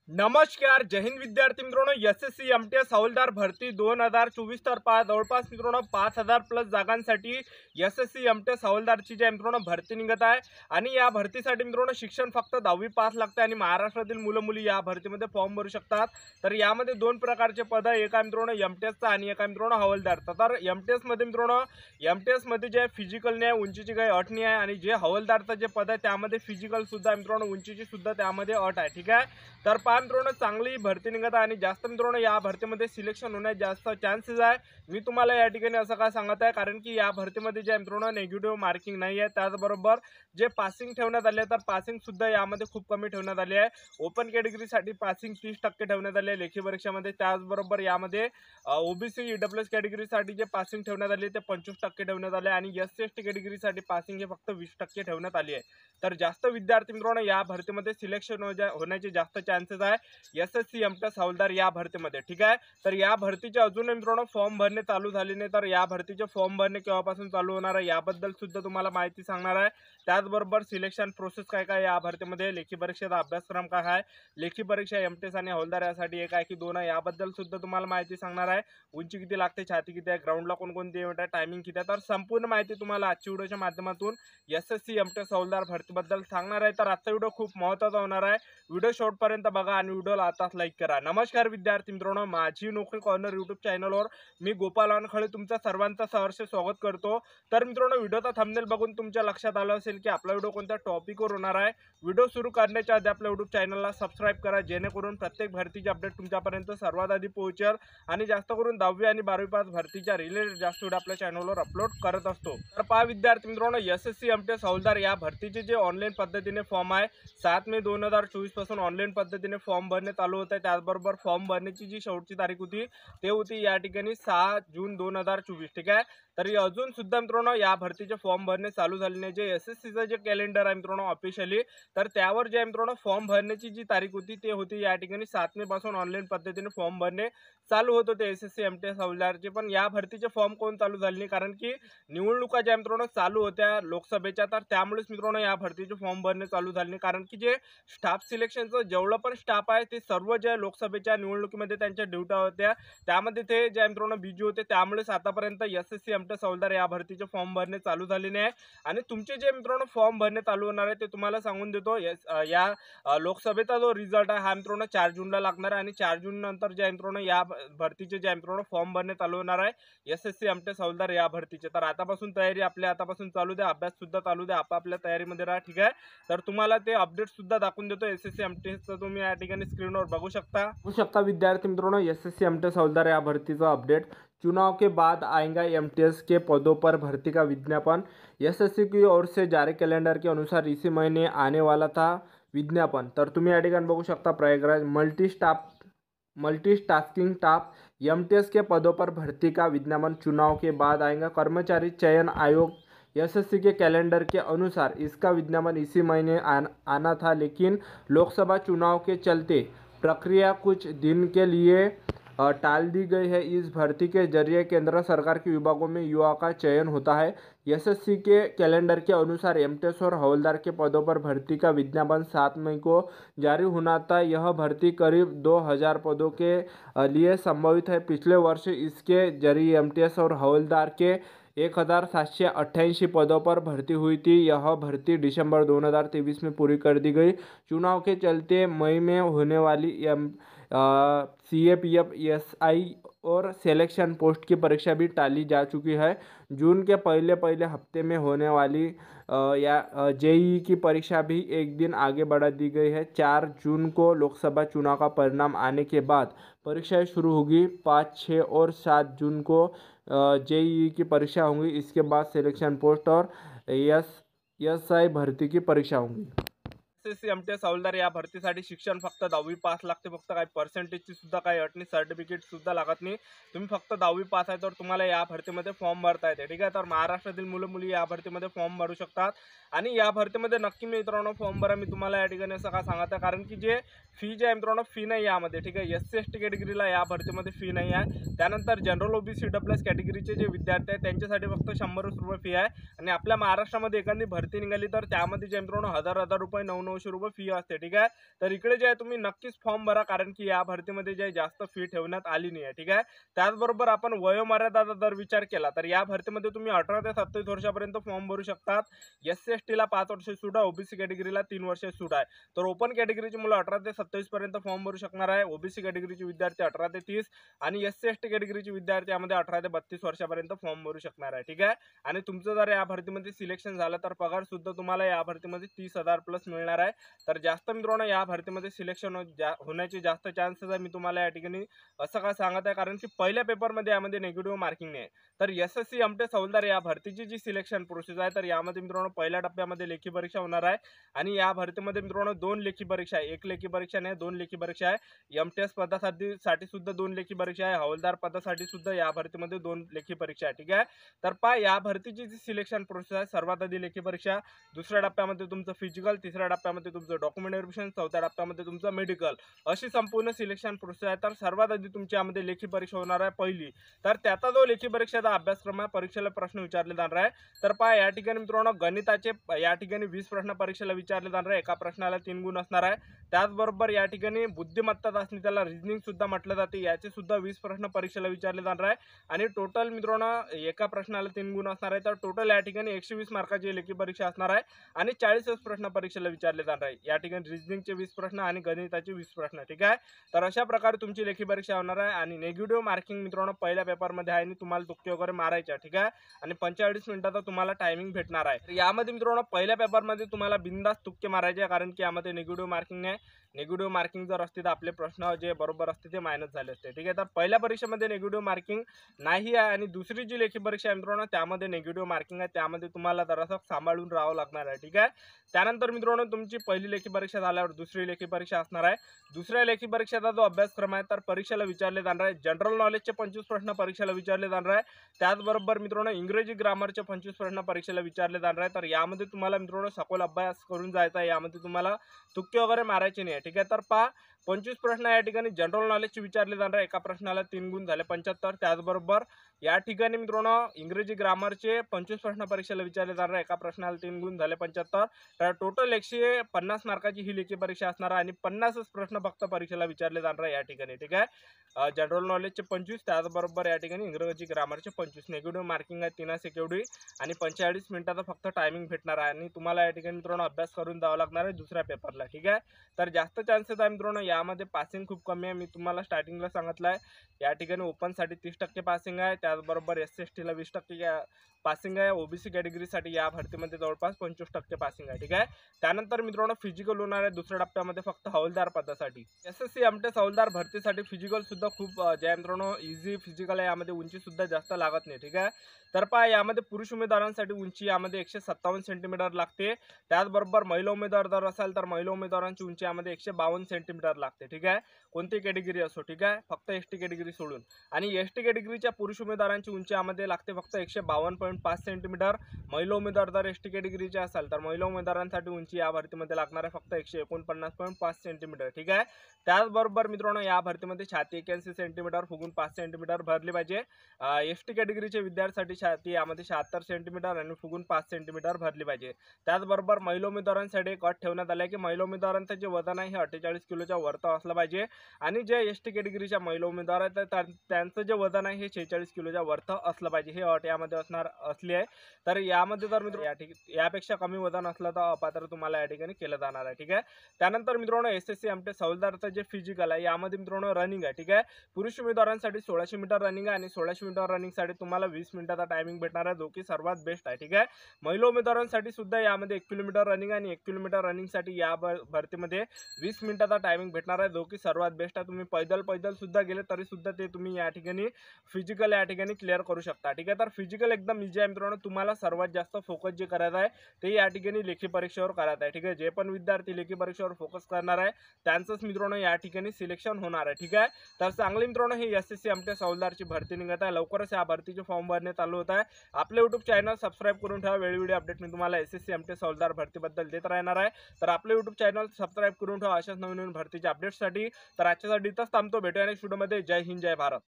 नमस्कार, जय हिंद विद्यार्थी मित्रांनो. एसएससी एमटीएस हवालदार भरती 2024 तर जवळपास मित्रांनो 5000 प्लस जागांसाठी एसएससी एमटीएस हवालदारची जी मित्रांनो भरती निघत आहे. आणि या भरतीसाठी मित्रांनो शिक्षण फक्त 10वी पास लागते आणि महाराष्ट्रातील मुलं मुली या भरतीमध्ये फॉर्म भरू शकतात. तर यामध्ये दोन प्रकारचे पद आहे, एका मित्रांनो एमटीएसचा आणि एका मित्रांनो हवालदारचा. तर एमटीएस मध्ये मित्रांनो एमटीएस मध्ये जे फिजिकल नाही, उंचीची काही अट नाही आहे, आणि जे हवालदारचं जे पद आहे त्यामध्ये फिजिकल सुद्धा मित्रांनो उंचीची सुद्धा त्यामध्ये अट आहे. ठीक आहे. तर मित्रांनो चांगली भरती निघत आहे आणि जास्त मित्रांनो या भरतीमध्ये सिलेक्शन होण्याचे जास्त चान्सेस आहे. मी तुम्हाला या ठिकाणी असं काय सांगत आहे, कारण की या भरतीमध्ये जे मित्रांनो नेगेटिव्ह मार्किंग नाही आहे. त्याचबरोबर जे पासिंग ठेवण्यात आले तर पासिंग सुद्धा यामध्ये खूप कमी ठेवण्यात आली आहे. ओपन कॅटेगरीसाठी पासिंग 30% ठेवण्यात आले आहे लेखी परीक्षेमध्ये. त्याचबरोबर यामध्ये ओबीसी ईडब्ल्यूएस कॅटेगरीसाठी जे पासिंग ठेवण्यात आले ते 25% ठेवण्यात आले आणि एससी एसटी कॅटेगरीसाठी पासिंग हे फक्त 20% ठेवण्यात आली आहे. तर जास्त विद्यार्थी मित्रांनो या भरतीमध्ये सिलेक्शन होण्याचे जास्त चान्सेस आहे एसएससी एमटीएस हवालदार या भरतीमध्ये. ठीक आहे. तर या भरतीचे अजून मित्रांनो फॉर्म भरणे चालू झाले नाही. तर या भरतीचे फॉर्म भरणे केव्हापासून चालू होणार आहे याबद्दल सुद्धा तुम्हाला माहिती सांगणार आहे. त्याचबरोबर सिलेक्शन प्रोसेस काय काय या भरतीमध्ये, लेखी परीक्षेचा अभ्यासक्रम काय आहे, लेखी परीक्षा एमटीएस आणि हवालदार यासाठी एक आहे की दोन आहे याबद्दल सुद्धा तुम्हाला माहिती सांगणार आहे. उंची किती लागते, छाती किती आहे, ग्राउंडला कोणकोणते इव्हेंट आहे, टायमिंग किती आहे, तर संपूर्ण माहिती तुम्हाला आजच्या व्हिडिओच्या माध्यमातून एसएससी एमटीएस हवालदार भरतीबद्दल सांगणार आहे. तर आजचा व्हिडिओ खूप महत्त्वाचा होणार आहे. व्हिडिओ शेवटपर्यंत बघा आणि व्हिडिओला आताच लाईक करा. नमस्कार विद्यार्थी मित्रांनो, माझी नोकरी कॉर्नर यूट्यूब चॅनलवर मी गोपाल वानखळे तुमचं सर्वांचं सहर्ष स्वागत करतो. तर मित्रांनो व्हिडिओचा थंबनेल बघून तुमच्या लक्षात आलं असेल की आपला व्हिडिओ कोणत्या टॉपिकवर होणार आहे. व्हिडिओ सुरू करण्याच्या आधी आपल्या यूट्यूब चॅनलला सबस्क्राईब करा, जेणेकरून प्रत्येक भरतीची अपडेट तुमच्यापर्यंत सर्वात आधी पोहोचेल. आणि जास्त करून 10वी आणि 12वी पास भरतीच्या रिलेटेड जास्त व्हिडिओ आपल्या चॅनलवर अपलोड करत असतो. तर पहा विद्यार्थी मित्रांनो, एसएससी एमटीएस हवालदार या भरतीचे जे ऑनलाईन पद्धतीने फॉर्म आहे 7 मे 2024 पासून ऑनलाईन पद्धतीने फॉर्म भरणे चालू होत आहे. त्याचबरोबर फॉर्म भरण्याची जी शेवटची तारीख होती ते होती या ठिकाणी 6 जून 2024. ठीक आहे. तरी अजून सुद्धा मित्रांनो या भरतीचे फॉर्म भरणे चालू झाले नाही. जे एसएससीचं जे कॅलेंडर आहे मित्रांनो ऑफिशियली, तर त्यावर जे मित्रांनो फॉर्म भरण्याची जी तारीख होती ते होती या ठिकाणी 7 मे पासून ऑनलाईन पद्धतीने फॉर्म भरणे चालू होत होते एसएससी एमटीएस हवालदारचे. पण या भरतीचे फॉर्म कोण चालू झाले नाही, कारण की निवडणुका ज्या मित्रांनो चालू होत्या लोकसभेच्या, तर त्यामुळेच मित्रांनो या भरतीचे फॉर्म भरणे चालू झाले नाही. कारण की जे स्टाफ सिलेक्शनचं जेवढं पण स्टाफ आहे ते सर्व ज्या लोकसभेच्या निवडणुकीमध्ये त्यांच्या ड्युट्या होत्या त्यामध्ये ते ज्या मित्रांनो बिजी होते. त्यामुळेच आतापर्यंत एसएससी एमटीएस हवालदार या भरतीचे फॉर्म भरणे चालू झाले नाही. आणि तुमचे जे मित्रांनो फॉर्म भरणे चालू होणार आहे ते तुम्हाला सांगून देतो. या लोकसभेचा जो रिझल्ट आहे हा मित्रांनो 4 जूनला लागणार आहे. आणि 4 जून नंतर ज्या मित्रांनो या भरतीचे ज्या मित्रांनो फॉर्म भरणे चालू होणार आहे एसएससी एमटीएस हवालदार या भरतीचे. तर आतापासून तयारी आपल्या आतापासून चालू द्या, अभ्यास सुद्धा चालू द्या, आपापल्या तयारीमध्ये राहा. ठीक आहे. तर तुम्हाला ते अपडेट सुद्धा दाखवून देतो एसएससी एमटीएसचं. तुम्ही या ठिकाणी स्क्रीनवर बघू शकता विद्यार्थी मित्रों एसएससी एमटीएस हवालदार या भर्ती का अपडेट. चुनाव के बाद आएगा एमटीएस के पदों पर भर्ती का विज्ञापन. एसएससी की ओर से जारी कैलेंडर के अनुसार इसी महीने आने वाला था विज्ञापन. तर तुम्ही या ठिकाणी बघू शकता प्रयागराज मल्टीटास्किंग स्टाफ एमटीएस के पदों पर भर्ती का विज्ञापन चुनाव के बाद आएगा. कर्मचारी चयन आयोग एसएससी के कैलेंडर के अनुसार इसका विज्ञापन इसी महीने आना था, लेकिन लोकसभा चुनाव के चलते प्रक्रिया कुछ दिन के लिए टाल दी गई है. इस भर्ती के जरिए केंद्र सरकार के विभागों में युवा का चयन होता है. एसएससी के कैलेंडर के अनुसार एमटीएस और हवलदार के पदों पर भर्ती का विज्ञापन 7 मई को जारी होना था. यह भर्ती करीब 2000 पदों के लिए संभावित है. पिछले वर्ष इसके जरिए एमटीएस और हवलदार के 1788 पदों पर भर्ती हुई थी. यह भर्ती दिसंबर 2023 में पूरी कर दी गई. चुनाव के चलते मई में होने वाली सीएपीएफ एसआई और सिलेक्शन पोस्ट की परीक्षा भी टाली जा चुकी है. जून के पहले हफ्ते में होने वाली जेईई की परीक्षा भी एक दिन आगे बढ़ा दी गई है. 4 जून को लोकसभा चुनाव का परिणाम आने के बाद परीक्षाएं शुरू होगी. 5, 6 और 7 जून को जेईई की परीक्षा होंगी. इसके बाद सिलेक्शन पोस्ट और एसआई भर्ती की परीक्षा होंगी. एसएससी एमटीएस हवालदार या भरतीसाठी शिक्षण फक्त 10वी पास लागते. फक्त काही पर्सेंटेजची सुद्धा काही अट नाही, सर्टिफिकेट सुद्धा लागत नाही. तुम्ही फक्त 10वी पास आहे तर तुम्हाला या भरतीमध्ये फॉर्म भरता येते. ठीक आहे. तर महाराष्ट्रातील मुलं मुली या भरतीमध्ये फॉर्म भरू शकतात. आणि या भरतीमध्ये नक्की मित्रांनो फॉर्म भरा. मी तुम्हाला या ठिकाणी असं का सांगत आहे, कारण की जे फी जे आहे मित्रांनो फी नाही यामध्ये. ठीक आहे. एससी एसटी कॅटेगरीला या भरतीमध्ये फी नाही आहे. त्यानंतर जनरल ओबीसी ईडब्ल्यूएस कॅटेगरीचे जे विद्यार्थी आहेत त्यांच्यासाठी फक्त 100 रुपये फी आहे. आणि आपल्या महाराष्ट्रामध्ये एखादी भरती निघाली तर त्यामध्ये जे मित्रांनो 1000 रुपये 9 900 रुपये फी असते, ठीक आहे. तर इकडे जे आहे तुम्ही नक्कीच फॉर्म भरा, कारण की या भरतीमध्ये जे जास्त फी ठेवण्यात आली नाही आहे, ठीक आहे. त्याचबरोबर आपण वयोमर्यादा जर विचार केला तर या भरतीमध्ये तुम्ही 18 ते 27 वर्षापर्यंत फॉर्म भरू शकतात. SC/ST ला 5 वर्ष सूट आहे, ओबीसी कॅटेगरीला 3 वर्ष सूट आहे. तर ओपन कॅटेगरीची मुलं 18 ते 27 पर्यंत फॉर्म भरू शकणार आहे. ओबीसी कॅटेगरीचे विद्यार्थी 18 ते 30 आणि SC/ST कॅटेगरीचे विद्यार्थी यामध्ये 18 ते 32 वर्षापर्यंत फॉर्म भरू शकणार आहे, ठीक आहे. आणि तुमचं जर या भरतीमध्ये सिलेक्शन झालं तर पगार सुद्धा तुम्हाला या भरतीमध्ये 30,000 प्लस मिळणार आहे. तर जास्त मित्रांनो या भरतीमध्ये सिलेक्शन होण्याचे जास्त चान्सेस आहे. मी तुम्हाला या ठिकाणी असं का सांगत आहे, कारण की पहिल्या पेपरमध्ये यामध्ये निगेटिव्ह मार्किंग नाही. तर SSC एमटेस हवालदार या भरतीची जी सिलेक्शन प्रोसेस आहे, तर यामध्ये मित्रांनो पहिल्या टप्प्यामध्ये लेखी परीक्षा होणार आहे. आणि या भरतीमध्ये मित्रांनो 2 लेखी परीक्षा आहे. एक लेखी परीक्षा नाही, 2 लेखी परीक्षा आहे. एमटेस पदासाठी सुद्धा 2 लेखी परीक्षा आहे. हवालदार पदासाठी सुद्धा या भरतीमध्ये 2 लेखी परीक्षा आहे, ठीक आहे. तर पहा या भरतीची जी सिलेक्शन प्रोसेस आहे, सर्वात आधी लेखी परीक्षा, दुसऱ्या टप्प्यामध्ये तुमचं फिजिकल, तिसऱ्या टप्प्यामध्ये तुमचं डॉक्युमेंट व्हेरिफिकेशन, चौथ्या टप्प्यामध्ये तुमचं मेडिकल, अशी संपूर्ण सिलेक्शन प्रोसेस आहे. तर सर्वात आधी तुमची यामध्ये लेखी परीक्षा होणार आहे पहिली. तर त्याचा जो लेखी परीक्षेचा अभ्यासक्रम आहे, परीक्षेला प्रश्न विचारले जाणार आहे. तर पहा या ठिकाणी मित्रांनो गणिताचे या ठिकाणी 20 प्रश्न परीक्षेला विचारले जाणार आहे. एका प्रश्नाला 3 गुण असणार आहे. त्याचबरोबर या ठिकाणी बुद्धिमत्ता चाचणी, त्याला रिजनिंग सुद्धा म्हटलं जाते, याचे सुद्धा 20 प्रश्न परीक्षेला विचारले जाणार आहे. आणि टोटल मित्रांनो एका प्रश्नाला 3 गुण असणार आहे. तर टोटल या ठिकाणी 120 मार्काची लेखी परीक्षा असणार आहे आणि 40 प्रश्न परीक्षेला विचारले जाणार आहे. या ठिकाणी रिजनिंगचे 20 प्रश्न आणि गणिताचे 20 प्रश्न, ठीक आहे. तर अशा प्रकारे तुमची लेखी परीक्षा होणार आहे. आणि निगेटिव्ह मार्किंग मित्रांनो पहिल्या पेपरमध्ये आहे आणि तुम्हाला तुक्के वगैरे मारायचे, ठीक आहे. आणि 45 मिनिटाचा तुम्हाला टायमिंग भेटणार आहे. तर यामध्ये मित्रांनो पहिल्या पेपरमध्ये तुम्हाला बिनधास्त तुक्के मारायचे, कारण की यामध्ये निगेटिव्ह मार्किंग नाही. निगेटिव्ह मार्किंग जर असते तर आपले प्रश्न जे बरोबर असते ते मायनस झाले असते, ठीक आहे. तर पहिल्या परीक्षेमध्ये निगेटिव्ह मार्किंग नाही आहे. आणि दुसरी जी लेखी परीक्षा आहे मित्रांनो त्यामध्ये निगेटिव्ह मार्किंग आहे. त्यामध्ये तुम्हाला जरासं सांभाळून राहावं लागणार आहे, ठीक आहे. त्यानंतर मित्रांनो तुमची पहिली लेखी परीक्षा झाल्यावर दुसरी लेखी परीक्षा असणार आहे. दुसऱ्या लेखी परीक्षेचा जो अभ्यासक्रम आहे तर परीक्षेला विचारले जाणार आहे. जनरल नॉलेजचे 25 प्रश्न परीक्षेला विचारले जाणार आहे. त्याचबरोबर मित्रांनो इंग्रजी ग्रामरचे 25 प्रश्न परीक्षेला विचारले जाणार आहे. तर यामध्ये तुम्हाला मित्रांनो सखोल अभ्यास करून जायचा आहे. यामध्ये तुम्हाला तुक्के वगैरे मारायचे नाही, ठीक आहे. तर पहा 25 प्रश्न या ठिकाणी जनरल नॉलेजचे विचारले जाणार आहे. एका प्रश्नाला 3 गुण झाले 75. त्याचबरोबर या ठिकाणी मित्रांनो इंग्रजी ग्रामरचे 25 प्रश्न परीक्षेला विचारले जाणार आहे. एका प्रश्नाला 3 गुण झाले 75. तर टोटल 150 मार्काची ही लेखी परीक्षा असणार आहे आणि 50च प्रश्न फक्त परीक्षेला विचारले जाणार आहे या ठिकाणी, ठीक आहे. जनरल नॉलेजचे 25, त्याचबरोबर या ठिकाणी इंग्रजी ग्रामरचे 25. निगेटिव्ह मार्किंग आहे 3 एवढी आणि 45 मिनिटाचा फक्त टायमिंग भेटणार आहे. आणि तुम्हाला या ठिकाणी मित्रांनो अभ्यास करून जावं लागणार आहे दुसऱ्या पेपरला, ठीक आहे. तर जास्त चान्सेस आहे मित्रांनो यामध्ये पासिंग खूप कमी आहे. मी तुम्हाला स्टार्टिंगला सांगितलं आहे या ठिकाणी ओपनसाठी 30% पासिंग आहे. त्याचबरोबर SC/ST ला 20% पासिंग आहे. ओबीसी कॅटेगरीसाठी या भरतीमध्ये जवळपास 25% पासिंग आहे, ठीक आहे. त्यानंतर मित्रांनो फिजिकल होणार आहे दुसऱ्या टप्प्यामध्ये फक्त हवालदार पदासाठी. SSC एमटेस हवालदार भरतीसाठी फिजिकल सुद्धा खूप जे आहे मित्रांनो इझी फिजिकल आहे. यामध्ये उंची सुद्धा जास्त लागत नाही, ठीक आहे. तर पहा यामध्ये पुरुष उमेदवारांसाठी उंची यामध्ये 157 सेंटीमीटर लागते. त्याचबरोबर महिला उमेदवार जर असाल तर महिला उमेदवारांची उंची यामध्ये 152 सेंटीमीटर लागते, ठीक आहे. कोणती कॅटेगरी असो, ठीक आहे, फक्त ST कॅटेगरी सोडून. आणि ST कॅटेगरीच्या पुरुष उमेदवारांची उंची यामध्ये लागते फक्त 152.5 सेंटीमीटर. महिला उमेदवार जर ST कॅटेगरीचे असाल तर महिला उमेदवारांसाठी उंची या भरतीमध्ये लागणार आहे फक्त 149.5 सेंटीमीटर, ठीक आहे. त्याचबरोबर मित्रांनो या भरतीमध्ये छाती 81 सेंटीमीटर फुगून 5 सेंटीमीटर भरली पाहिजे. ST कॅटेगरीचे विद्यार्थ्यांसाठी छाती यामध्ये 76 सेंटीमीटर आणि फुगून 5 सेंटीमीटर भरली पाहिजे. त्याचबरोबर महिला उमेदवारांसाठी एक अट ठेवण्यात आली आहे की महिला उमेदवारांचं जे वजन आहे हे 48 किलोच्या वरती असलं पाहिजे. आणि जे ST कॅटेगरीच्या महिला उमेदवार आहेत तर त्यांचं जे वजन आहे हे 46 किलोच्या वरती असलं पाहिजे. हे अट यामध्ये असली आहे. तर यामध्ये जर मित्र यापेक्षा कमी वजन असलं तर अपात्र तुम्हाला या ठिकाणी केलं जाणार आहे, ठीक आहे. त्यानंतर मित्रांनो SSC एमटेस हवालदारचं जे फिजिकल आहे यामध्ये मित्रांनो रनिंग आहे, ठीक आहे. पुरुष उमेदवारांसाठी 1600 मीटर रनिंग आहे आणि 1600 मीटर रनिंगसाठी तुम्हाला 20 मिनिटाचा टायमिंग भेटणार आहे, जो की सर्वात बेस्ट आहे, ठीक आहे. महिला उमेदवारांसाठी सुद्धा यामध्ये 1 किलोमीटर रनिंग आणि 1 किलोमीटर रनिंगसाठी या भरतीमध्ये 20 मिनिटाचा टायमिंग भेटणार आहे, जो की सर्वात बेस्ट आहे. तुम्ही पैदल सुद्धा गेले तरी सुद्धा ते तुम्ही या ठिकाणी फिजिकल या ठिकाणी क्लिअर करू शकता, ठीक आहे. तर फिजिकल एकदम इझी आहे मित्रांनो. तुम्हाला सर्वात जास्त फोकस जे करायचं आहे ते या ठिकाणी लेखी परीक्षेवर करायचं आहे, ठीक आहे. जे पण विद्यार्थी लेखी परीक्षेवर फोकस करणार आहे त्यांचंच मित्रांनो या ठिकाणी सिलेक्शन होणार आहे, ठीक आहे. तर चांगले मित्रांनो हे SSC एमटेस हवालदारची भरती निघत आहे. लवकरच या भरतीचे फॉर्म भरणे चालू होत आहे. आपले YouTube चॅनल सबस्क्राईब करून ठेवा. वेळोवेळी अपडेट मी तुम्हाला SSC एमटेस हवालदार भरतीबद्दल देत राहणार आहे. तर आपले YouTube चॅनल सबस्क्राईब करून ठेवा अशाच नवीन भरतीच्या अपडेट्ससाठी. तर आजच्यासाठी इथंच थांबतो. भेटूया नेक्स्ट व्हिडिओमध्ये. जय हिंद, जय भारत.